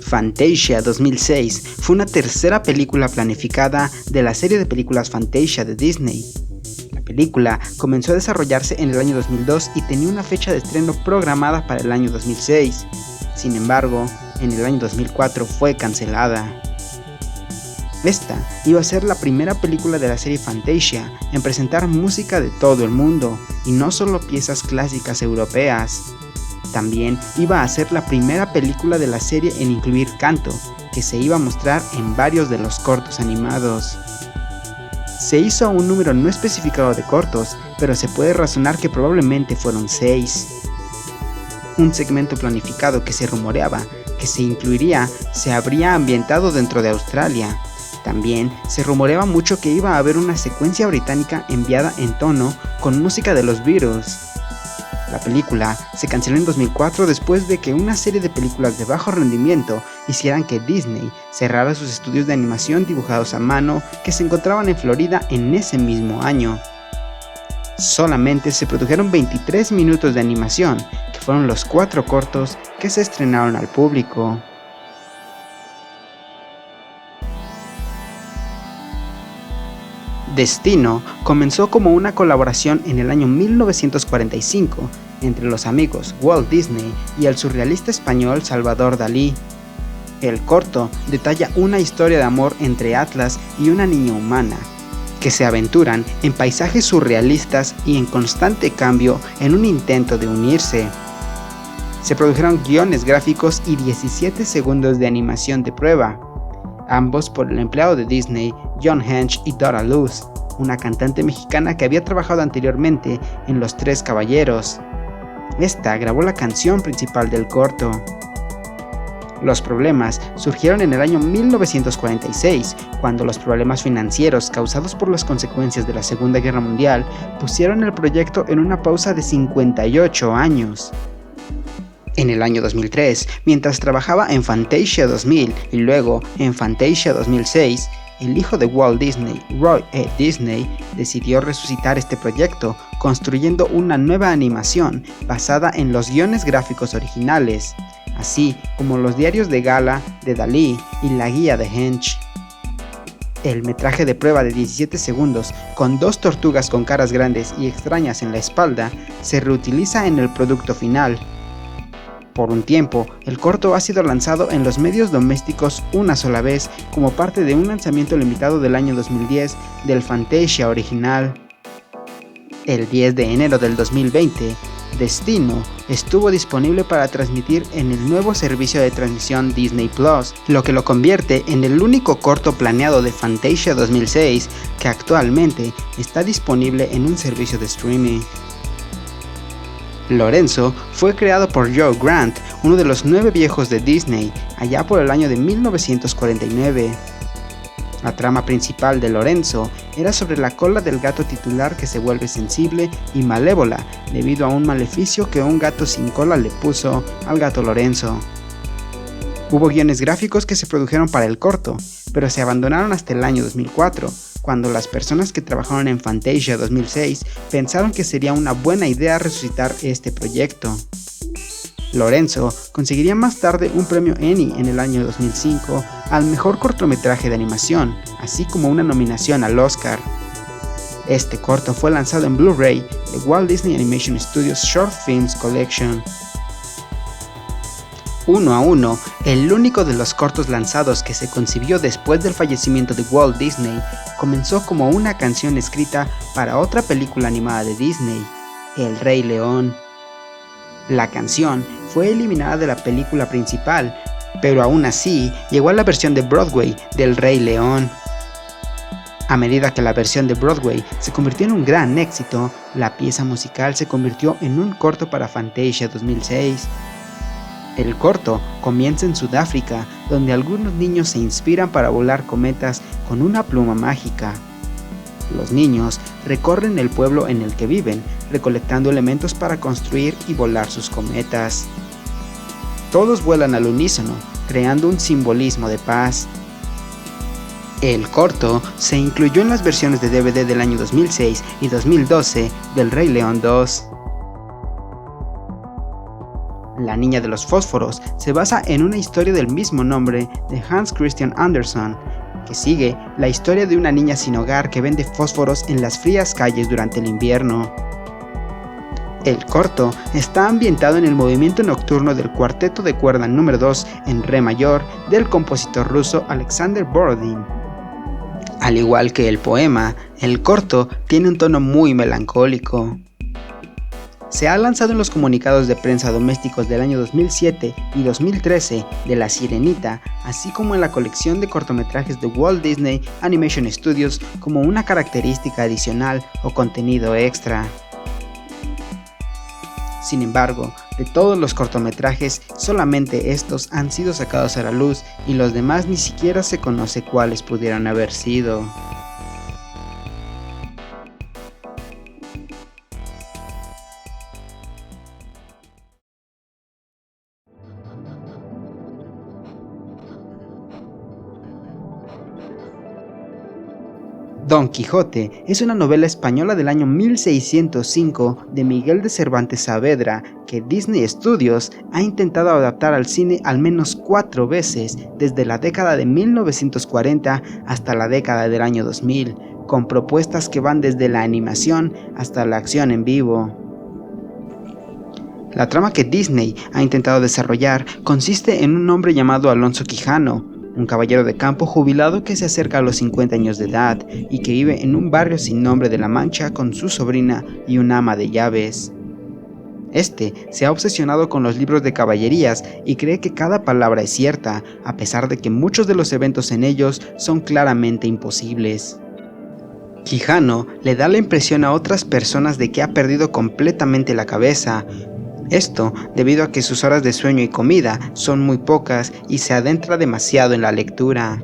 Fantasia 2006 fue una tercera película planificada de la serie de películas Fantasia de Disney. La película comenzó a desarrollarse en el año 2002 y tenía una fecha de estreno programada para el año 2006. Sin embargo, en el año 2004 fue cancelada. Esta iba a ser la primera película de la serie Fantasia en presentar música de todo el mundo y no solo piezas clásicas europeas. También iba a ser la primera película de la serie en incluir canto, que se iba a mostrar en varios de los cortos animados. Se hizo un número no especificado de cortos, pero se puede razonar que probablemente fueron 6. Un segmento planificado que se rumoreaba que se incluiría se habría ambientado dentro de Australia. También se rumoreaba mucho que iba a haber una secuencia británica enviada en tono con música de los Beatles. La película se canceló en 2004 después de que una serie de películas de bajo rendimiento hicieran que Disney cerrara sus estudios de animación dibujados a mano que se encontraban en Florida en ese mismo año. Solamente se produjeron 23 minutos de animación, que fueron los 4 cortos que se estrenaron al público. Destino comenzó como una colaboración en el año 1945 entre los amigos Walt Disney y el surrealista español Salvador Dalí. El corto detalla una historia de amor entre Atlas y una niña humana, que se aventuran en paisajes surrealistas y en constante cambio en un intento de unirse. Se produjeron guiones gráficos y 17 segundos de animación de prueba, ambos por el empleado de Disney, John Hench y Dora Luz, una cantante mexicana que había trabajado anteriormente en Los Tres Caballeros. Esta grabó la canción principal del corto. Los problemas surgieron en el año 1946, cuando los problemas financieros causados por las consecuencias de la Segunda Guerra Mundial pusieron el proyecto en una pausa de 58 años. En el año 2003, mientras trabajaba en Fantasia 2000 y luego en Fantasia 2006, el hijo de Walt Disney, Roy E. Disney, decidió resucitar este proyecto, construyendo una nueva animación basada en los guiones gráficos originales, así como los diarios de gala de Dalí y la guía de Hench. El metraje de prueba de 17 segundos, con 2 tortugas con caras grandes y extrañas en la espalda, se reutiliza en el producto final. Por un tiempo, el corto ha sido lanzado en los medios domésticos una sola vez como parte de un lanzamiento limitado del año 2010 del Fantasia original. El 10 de enero del 2020, Destino estuvo disponible para transmitir en el nuevo servicio de transmisión Disney Plus, lo que lo convierte en el único corto planeado de Fantasia 2006 que actualmente está disponible en un servicio de streaming. Lorenzo fue creado por Joe Grant, uno de los 9 viejos de Disney, allá por el año de 1949. La trama principal de Lorenzo era sobre la cola del gato titular que se vuelve sensible y malévola debido a un maleficio que un gato sin cola le puso al gato Lorenzo. Hubo guiones gráficos que se produjeron para el corto, pero se abandonaron hasta el año 2004, cuando las personas que trabajaron en Fantasia 2006 pensaron que sería una buena idea resucitar este proyecto. Lorenzo conseguiría más tarde un premio Emmy en el año 2005 al mejor cortometraje de animación, así como una nominación al Oscar. Este corto fue lanzado en Blu-ray de Walt Disney Animation Studios Short Films Collection. 1 a 1, el único de los cortos lanzados que se concibió después del fallecimiento de Walt Disney, comenzó como una canción escrita para otra película animada de Disney, El Rey León. La canción fue eliminada de la película principal, pero aún así llegó a la versión de Broadway del Rey León. A medida que la versión de Broadway se convirtió en un gran éxito, la pieza musical se convirtió en un corto para Fantasia 2006. El corto comienza en Sudáfrica, donde algunos niños se inspiran para volar cometas con una pluma mágica. Los niños recorren el pueblo en el que viven, recolectando elementos para construir y volar sus cometas. Todos vuelan al unísono, creando un simbolismo de paz. El corto se incluyó en las versiones de DVD del año 2006 y 2012 del Rey León 2. La Niña de los Fósforos se basa en una historia del mismo nombre de Hans Christian Andersen, que sigue la historia de una niña sin hogar que vende fósforos en las frías calles durante el invierno. El corto está ambientado en el movimiento nocturno del cuarteto de cuerda número 2 en re mayor del compositor ruso Alexander Borodin. Al igual que el poema, el corto tiene un tono muy melancólico. Se ha lanzado en los comunicados de prensa domésticos del año 2007 y 2013 de La Sirenita, así como en la colección de cortometrajes de Walt Disney Animation Studios como una característica adicional o contenido extra. Sin embargo, de todos los cortometrajes, solamente estos han sido sacados a la luz y los demás ni siquiera se conoce cuáles pudieran haber sido. Don Quijote es una novela española del año 1605 de Miguel de Cervantes Saavedra que Disney Studios ha intentado adaptar al cine al menos 4 veces desde la década de 1940 hasta la década del año 2000, con propuestas que van desde la animación hasta la acción en vivo. La trama que Disney ha intentado desarrollar consiste en un hombre llamado Alonso Quijano, un caballero de campo jubilado que se acerca a los 50 años de edad y que vive en un barrio sin nombre de La Mancha con su sobrina y un ama de llaves. Este se ha obsesionado con los libros de caballerías y cree que cada palabra es cierta, a pesar de que muchos de los eventos en ellos son claramente imposibles. Quijano le da la impresión a otras personas de que ha perdido completamente la cabeza. Esto debido a que sus horas de sueño y comida son muy pocas y se adentra demasiado en la lectura.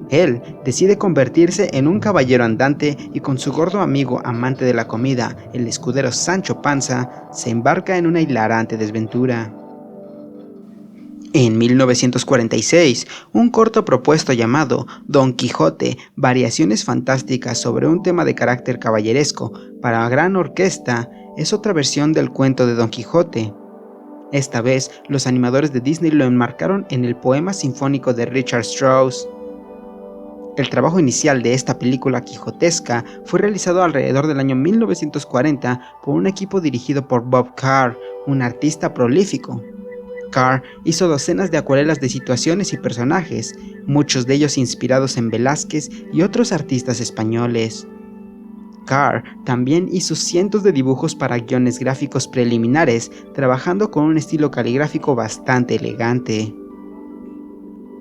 Él decide convertirse en un caballero andante y con su gordo amigo amante de la comida, el escudero Sancho Panza, se embarca en una hilarante desventura. En 1946, un corto propuesto llamado Don Quijote, variaciones fantásticas sobre un tema de carácter caballeresco para gran orquesta, es otra versión del cuento de Don Quijote. Esta vez, los animadores de Disney lo enmarcaron en el poema sinfónico de Richard Strauss. El trabajo inicial de esta película quijotesca fue realizado alrededor del año 1940 por un equipo dirigido por Bob Carr, un artista prolífico. Carr hizo docenas de acuarelas de situaciones y personajes, muchos de ellos inspirados en Velázquez y otros artistas españoles. Carr también hizo cientos de dibujos para guiones gráficos preliminares, trabajando con un estilo caligráfico bastante elegante.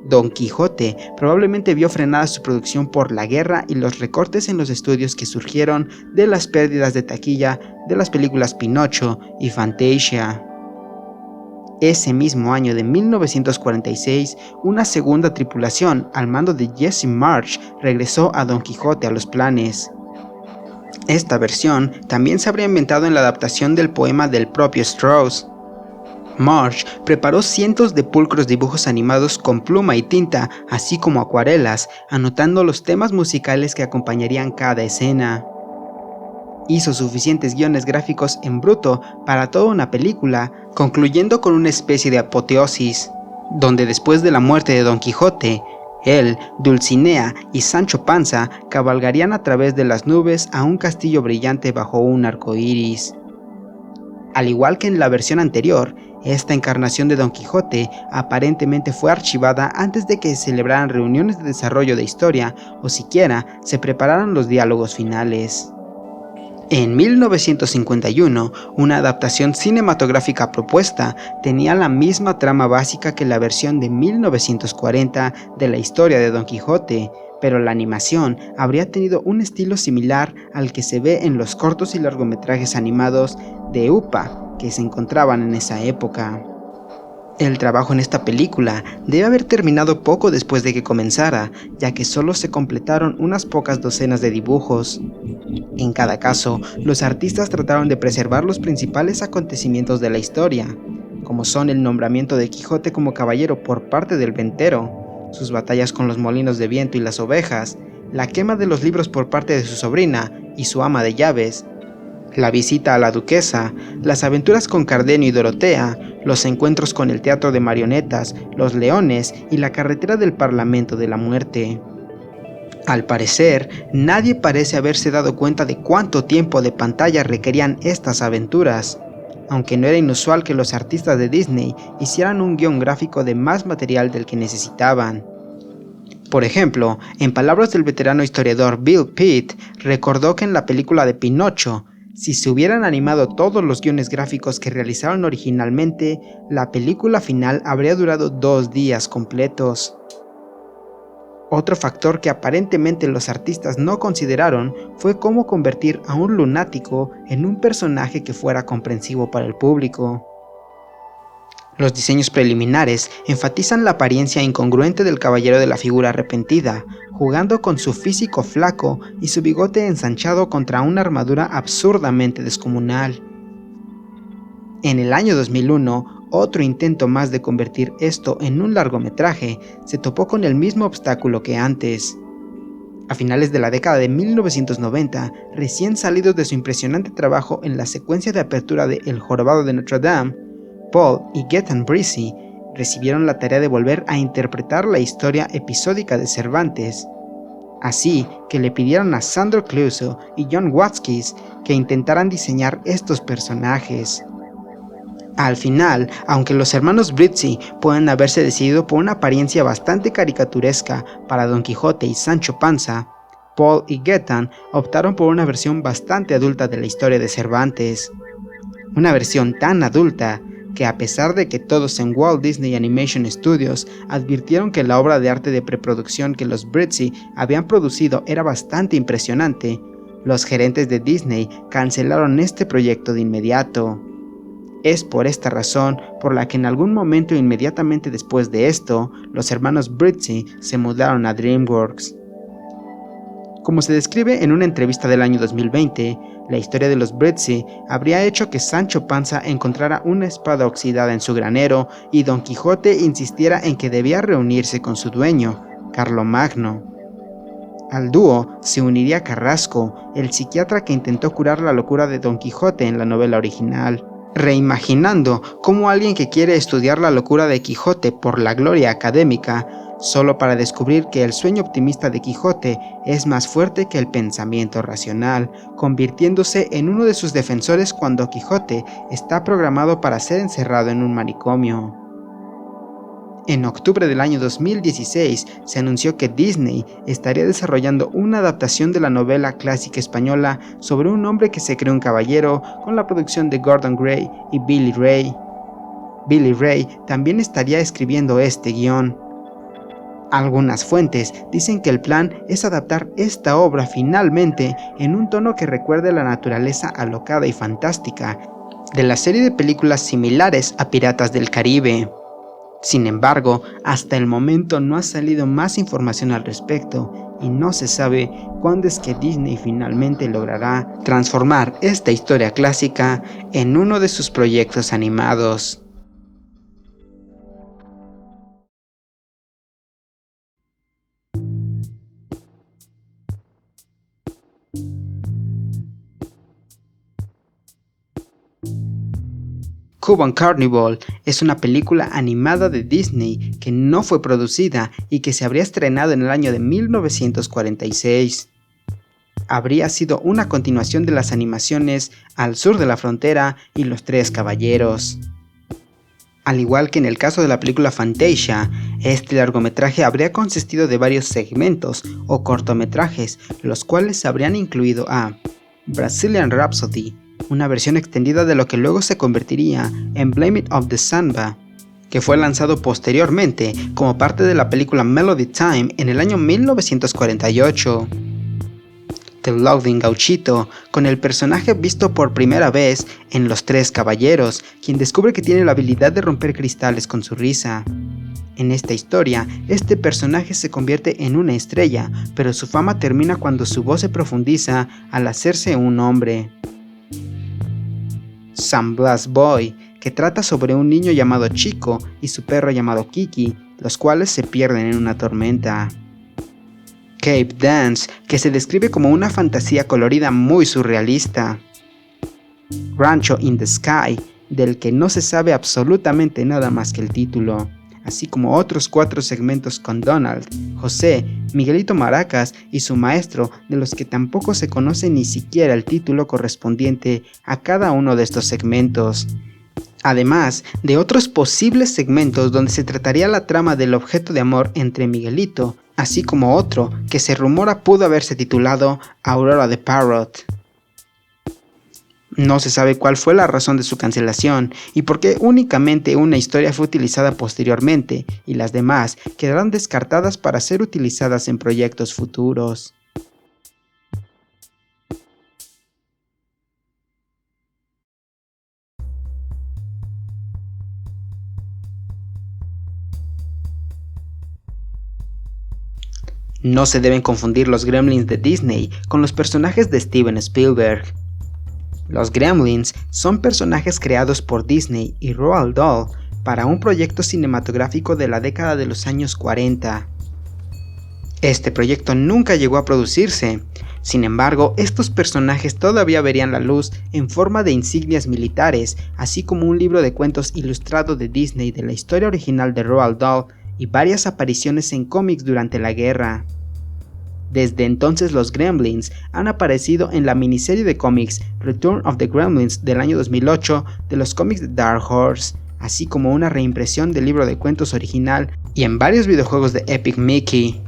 Don Quijote probablemente vio frenada su producción por la guerra y los recortes en los estudios que surgieron de las pérdidas de taquilla de las películas Pinocho y Fantasia. Ese mismo año de 1946, una segunda tripulación al mando de Jesse Marsh regresó a Don Quijote a los planes. Esta versión también se habría inventado en la adaptación del poema del propio Strauss. Marsh preparó cientos de pulcros dibujos animados con pluma y tinta, así como acuarelas, anotando los temas musicales que acompañarían cada escena. Hizo suficientes guiones gráficos en bruto para toda una película, concluyendo con una especie de apoteosis, donde después de la muerte de Don Quijote, él, Dulcinea y Sancho Panza cabalgarían a través de las nubes a un castillo brillante bajo un arco iris. Al igual que en la versión anterior, esta encarnación de Don Quijote aparentemente fue archivada antes de que se celebraran reuniones de desarrollo de historia o siquiera se prepararan los diálogos finales. En 1951, una adaptación cinematográfica propuesta tenía la misma trama básica que la versión de 1940 de la historia de Don Quijote, pero la animación habría tenido un estilo similar al que se ve en los cortos y largometrajes animados de UPA que se encontraban en esa época. El trabajo en esta película debe haber terminado poco después de que comenzara, ya que solo se completaron unas pocas docenas de dibujos. En cada caso, los artistas trataron de preservar los principales acontecimientos de la historia, como son el nombramiento de Quijote como caballero por parte del ventero, sus batallas con los molinos de viento y las ovejas, la quema de los libros por parte de su sobrina y su ama de llaves, la visita a la duquesa, las aventuras con Cardenio y Dorotea, los encuentros con el teatro de marionetas, los leones y la carretera del Parlamento de la Muerte. Al parecer, nadie parece haberse dado cuenta de cuánto tiempo de pantalla requerían estas aventuras, aunque no era inusual que los artistas de Disney hicieran un guión gráfico de más material del que necesitaban. Por ejemplo, en palabras del veterano historiador Bill Pitt, recordó que en la película de Pinocho, si se hubieran animado todos los guiones gráficos que realizaron originalmente, la película final habría durado 2 días completos. Otro factor que aparentemente los artistas no consideraron fue cómo convertir a un lunático en un personaje que fuera comprensivo para el público. Los diseños preliminares enfatizan la apariencia incongruente del caballero de la figura arrepentida, jugando con su físico flaco y su bigote ensanchado contra una armadura absurdamente descomunal. En el año 2001, otro intento más de convertir esto en un largometraje se topó con el mismo obstáculo que antes. A finales de la década de 1990, recién salidos de su impresionante trabajo en la secuencia de apertura de El Jorobado de Notre Dame, Paul y Gaëtan Brice recibieron la tarea de volver a interpretar la historia episódica de Cervantes. Así que le pidieron a Sandro Clouseau y John Watskis que intentaran diseñar estos personajes. Al final, aunque los hermanos Brice pueden haberse decidido por una apariencia bastante caricaturesca para Don Quijote y Sancho Panza, Paul y Gaëtan optaron por una versión bastante adulta de la historia de Cervantes. Una versión tan adulta que, a pesar de que todos en Walt Disney Animation Studios advirtieron que la obra de arte de preproducción que los Brice habían producido era bastante impresionante, los gerentes de Disney cancelaron este proyecto de inmediato. Es por esta razón por la que en algún momento inmediatamente después de esto, los hermanos Brice se mudaron a DreamWorks. Como se describe en una entrevista del año 2020, la historia de los Brice habría hecho que Sancho Panza encontrara una espada oxidada en su granero y Don Quijote insistiera en que debía reunirse con su dueño, Carlomagno. Al dúo se uniría Carrasco, el psiquiatra que intentó curar la locura de Don Quijote en la novela original, reimaginando cómo alguien que quiere estudiar la locura de Quijote por la gloria académica, solo para descubrir que el sueño optimista de Quijote es más fuerte que el pensamiento racional, convirtiéndose en uno de sus defensores cuando Quijote está programado para ser encerrado en un manicomio. En octubre del año 2016 se anunció que Disney estaría desarrollando una adaptación de la novela clásica española sobre un hombre que se cree un caballero, con la producción de Gordon Gray y Billy Ray. Billy Ray también estaría escribiendo este guión. Algunas fuentes dicen que el plan es adaptar esta obra finalmente en un tono que recuerde la naturaleza alocada y fantástica de la serie de películas similares a Piratas del Caribe. Sin embargo, hasta el momento no ha salido más información al respecto y no se sabe cuándo es que Disney finalmente logrará transformar esta historia clásica en uno de sus proyectos animados. Cuban Carnival es una película animada de Disney que no fue producida y que se habría estrenado en el año de 1946. Habría sido una continuación de las animaciones Al sur de la frontera y Los Tres Caballeros. Al igual que en el caso de la película Fantasia, este largometraje habría consistido de varios segmentos o cortometrajes, los cuales se habrían incluido a Brazilian Rhapsody, una versión extendida de lo que luego se convertiría en Blame It on the Samba, que fue lanzado posteriormente como parte de la película Melody Time en el año 1948. The Laughing Gauchito, con el personaje visto por primera vez en Los Tres Caballeros, quien descubre que tiene la habilidad de romper cristales con su risa. En esta historia, este personaje se convierte en una estrella, pero su fama termina cuando su voz se profundiza al hacerse un hombre. San Blas Boy, que trata sobre un niño llamado Chico y su perro llamado Kiki, los cuales se pierden en una tormenta. Cape Dance, que se describe como una fantasía colorida muy surrealista. Rancho in the Sky, del que no se sabe absolutamente nada más que el título, así como otros 4 segmentos con Donald, José, Miguelito Maracas y su maestro, de los que tampoco se conoce ni siquiera el título correspondiente a cada uno de estos segmentos. Además de otros posibles segmentos donde se trataría la trama del objeto de amor entre Miguelito, así como otro que se rumora pudo haberse titulado Aurora the Parrot. No se sabe cuál fue la razón de su cancelación y por qué únicamente una historia fue utilizada posteriormente y las demás quedaron descartadas para ser utilizadas en proyectos futuros. No se deben confundir los Gremlins de Disney con los personajes de Steven Spielberg. Los Gremlins son personajes creados por Disney y Roald Dahl para un proyecto cinematográfico de la década de los años 40. Este proyecto nunca llegó a producirse, sin embargo, estos personajes todavía verían la luz en forma de insignias militares, así como un libro de cuentos ilustrado de Disney de la historia original de Roald Dahl y varias apariciones en cómics durante la guerra. Desde entonces los Gremlins han aparecido en la miniserie de cómics Return of the Gremlins del año 2008 de los cómics de Dark Horse, así como una reimpresión del libro de cuentos original y en varios videojuegos de Epic Mickey.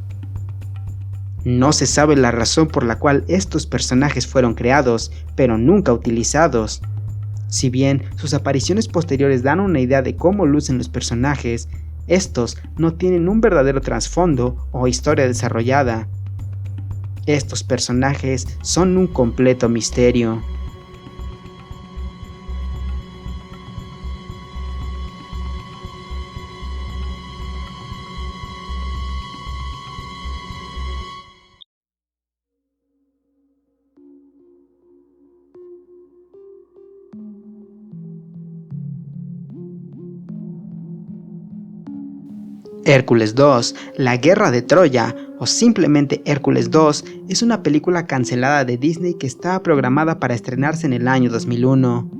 No se sabe la razón por la cual estos personajes fueron creados, pero nunca utilizados. Si bien sus apariciones posteriores dan una idea de cómo lucen los personajes, estos no tienen un verdadero trasfondo o historia desarrollada. Estos personajes son un completo misterio. Hércules 2, La Guerra de Troya, o simplemente Hércules 2, es una película cancelada de Disney que estaba programada para estrenarse en el año 2001.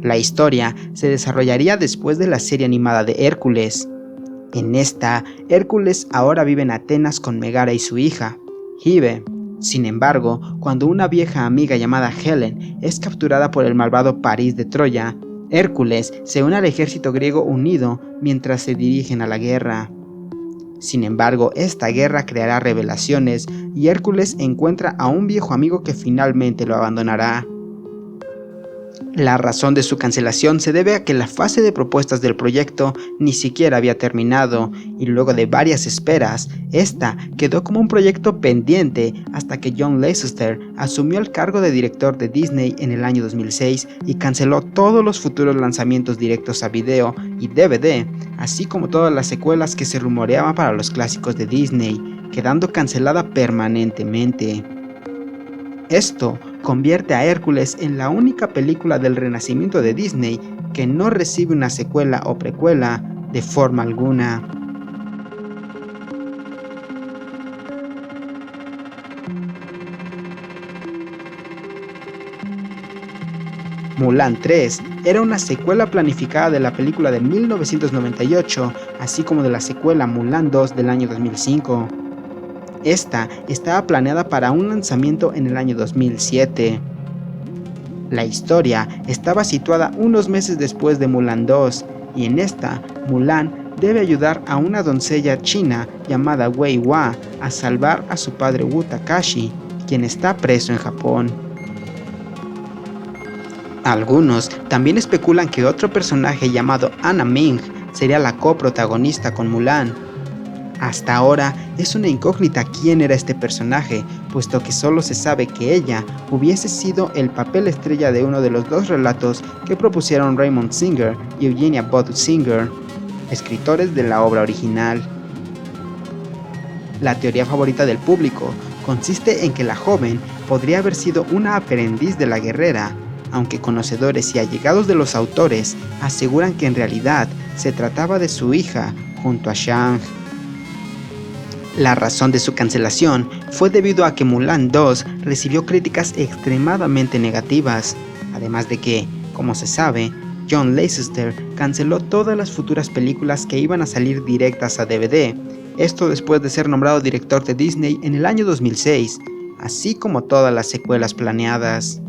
La historia se desarrollaría después de la serie animada de Hércules. En esta, Hércules ahora vive en Atenas con Megara y su hija, Hibe. Sin embargo, cuando una vieja amiga llamada Helen es capturada por el malvado París de Troya, Hércules se une al ejército griego unido mientras se dirigen a la guerra. Sin embargo, esta guerra creará revelaciones y Hércules encuentra a un viejo amigo que finalmente lo abandonará. La razón de su cancelación se debe a que la fase de propuestas del proyecto ni siquiera había terminado y luego de varias esperas, esta quedó como un proyecto pendiente hasta que John Lasseter asumió el cargo de director de Disney en el año 2006 y canceló todos los futuros lanzamientos directos a video y DVD, así como todas las secuelas que se rumoreaban para los clásicos de Disney, quedando cancelada permanentemente. Esto convierte a Hércules en la única película del renacimiento de Disney que no recibe una secuela o precuela de forma alguna. Mulan 3 era una secuela planificada de la película de 1998, así como de la secuela Mulan 2 del año 2005. Esta estaba planeada para un lanzamiento en el año 2007. La historia estaba situada unos meses después de Mulan 2, y en esta, Mulan debe ayudar a una doncella china llamada Wei Hua a salvar a su padre Wu Takashi, quien está preso en Japón. Algunos también especulan que otro personaje llamado Anna Ming sería la coprotagonista con Mulan. Hasta ahora es una incógnita quién era este personaje, puesto que solo se sabe que ella hubiese sido el papel estrella de uno de los 2 relatos que propusieron Raymond Singer y Eugenia Bott Singer, escritores de la obra original. La teoría favorita del público consiste en que la joven podría haber sido una aprendiz de la guerrera, aunque conocedores y allegados de los autores aseguran que en realidad se trataba de su hija junto a Shang. La razón de su cancelación fue debido a que Mulan 2 recibió críticas extremadamente negativas, además de que, como se sabe, John Lasseter canceló todas las futuras películas que iban a salir directas a DVD, esto después de ser nombrado director de Disney en el año 2006, así como todas las secuelas planeadas.